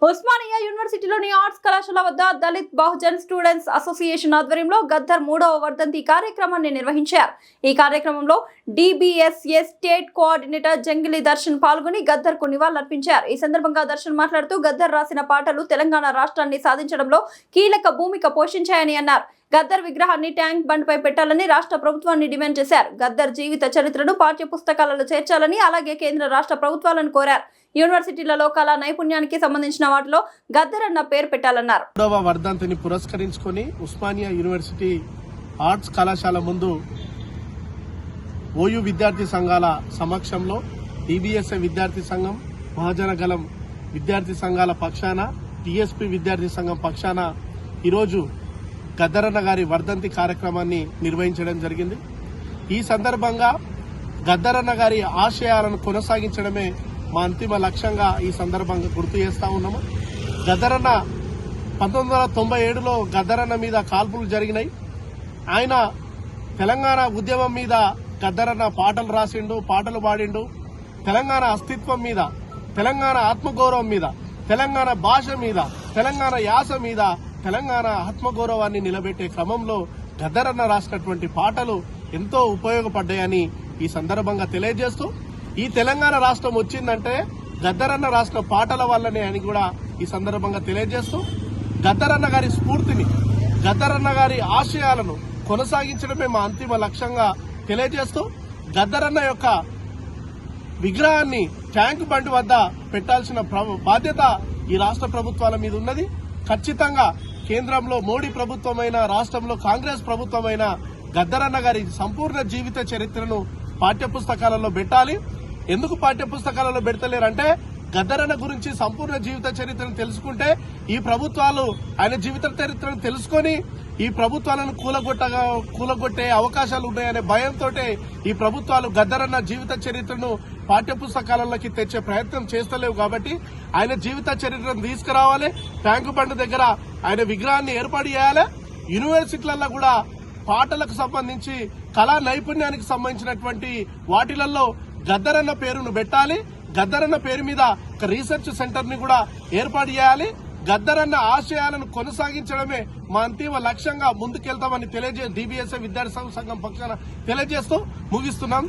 Osmania యూనివర్సిటీలోని arts కళాశాల వద్ద Dalit Bahujan students association ఆధ్వర్యంలో గద్దర్ 3వ వర్ధంతి కార్యక్రమాన్ని నిర్వహించారు. ఈ కార్యక్రమంలో డిబిఎస్ఏ స్టేట్ కోఆర్డినేటర్ జంగిలి దర్శన్ పాల్గొని గద్దర్ కు నివాళులర్పించారు. ఈ సందర్భంగా దర్శన్ మాట్లాడుతూ గద్దర్ రాసిన పాటలు తెలంగాణ రాష్ట్రాన్ని సాధించడంలో కీలక భూమిక పోషించాయని అన్నారు. గద్దర్ విగ్రహాన్ని ట్యాంక్ బండ్ పై పెట్టాలని రాష్ట్ర ప్రభుత్వాన్ని డిమాండ్ చేశారు. గద్దర్ జీవిత చరిత్రను పాఠ్య పుస్తకాలలో చేర్చాలని అలాగే కేంద్ర రాష్ట్ర ప్రభుత్వాలను కోరారు. యూనివర్సిటీలలో కళా నైపుణ్యానికి సంబంధించిన వాటిలో గద్దర్ అన్న పేరు పెట్టాలన్నారు. 3వ వర్ధంతిని పురస్కరించుకొని ఉస్మానియా యూనివర్సిటీ ఆర్ట్స్ కళాశాల ముందు ఓయూ విద్యార్థి సంఘాల సమక్షంలో డిబిఎస్ఏ విద్యార్థి సంఘం, మహాజనగళం విద్యార్థి సంఘాల పక్షాన, టీఎస్పీ విద్యార్థి సంఘం పక్షాన ఈరోజు గద్దరన్న గారి వర్ధంతి కార్యక్రమాన్ని నిర్వహించడం జరిగింది. ఈ సందర్భంగా గద్దరన్న గారి ఆశయాలను కొనసాగించడమే మా అంతిమ లక్ష్యంగా ఈ సందర్భంగా గుర్తు చేస్తా ఉన్నాము. గద్దరన్న 1997లో గద్దరన్న మీద కాల్పులు జరిగినాయి. ఆయన తెలంగాణ ఉద్యమం మీద గద్దరన్న పాటలు రాసిండు, పాటలు పాడిండు. తెలంగాణ అస్తిత్వం మీద, తెలంగాణ ఆత్మగౌరవం మీద, తెలంగాణ భాష మీద, తెలంగాణ యాస మీద, తెలంగాణ ఆత్మగౌరవాన్ని నిలబెట్టే క్రమంలో గద్దరన్న రాసినటువంటి పాటలు ఎంతో ఉపయోగపడ్డాయని ఈ సందర్భంగా తెలియజేస్తూ, ఈ తెలంగాణ రాష్ట్రం వచ్చిందంటే గద్దరన్న రాసిన పాటల వల్లనే అని కూడా ఈ సందర్భంగా తెలియజేస్తూ, గద్దరన్న గారి స్ఫూర్తిని, గద్దరన్న గారి ఆశయాలను కొనసాగించడమే మా అంతిమ లక్ష్యంగా తెలియజేస్తూ, గద్దరన్న యొక్క విగ్రహాన్ని ట్యాంక్ బండ్ వద్ద పెట్టాల్సిన బాధ్యత ఈ రాష్ట్ర ప్రభుత్వాల మీద ఉన్నది. ఖచ్చితంగా కేంద్రంలో మోడీ ప్రభుత్వమైన, రాష్ట్రంలో కాంగ్రెస్ ప్రభుత్వమైన గద్దరన్న గారి సంపూర్ణ జీవిత చరిత్రను పాఠ్యపుస్తకాలలో పెట్టాలి. ఎందుకు పాఠ్యపుస్తకాలలో పెడతలేరంటే, గద్దరన్న గురించి సంపూర్ణ జీవిత చరిత్రను తెలుసుకుంటే ఈ ప్రభుత్వాలు ఆయన జీవిత చరిత్రను తెలుసుకొని ఈ ప్రభుత్వాలను కూలగొట్టే అవకాశాలు ఉన్నాయనే భయంతో ఈ ప్రభుత్వాలు గద్దరన్న జీవిత చరిత్రను పాఠ్యపుస్తకాలలోకి తెచ్చే ప్రయత్నం చేస్తలేవు. కాబట్టి ఆయన జీవిత చరిత్రను తీసుకురావాలి, ట్యాంకు బండ్ దగ్గర ఆయన విగ్రహాన్ని ఏర్పాటు చేయాలి. యూనివర్సిటీలలో కూడా పాటలకు సంబంధించి కళా నైపుణ్యానికి సంబంధించినటువంటి వాటిలలో గద్దరన్న పేరును పెట్టాలి. గద్దరన్న పేరు మీద ఒక రీసెర్చ్ సెంటర్ ని కూడా ఏర్పాటు చేయాలి. గద్దరన్న ఆశయాలను కొనసాగించడమే మా అంతిమ లక్ష్యంగా ముందుకెళ్తామని డిబిఎస్ఏ విద్యార్థి సంఘం పక్షాన తెలియజేస్తూ ముగిస్తున్నాం.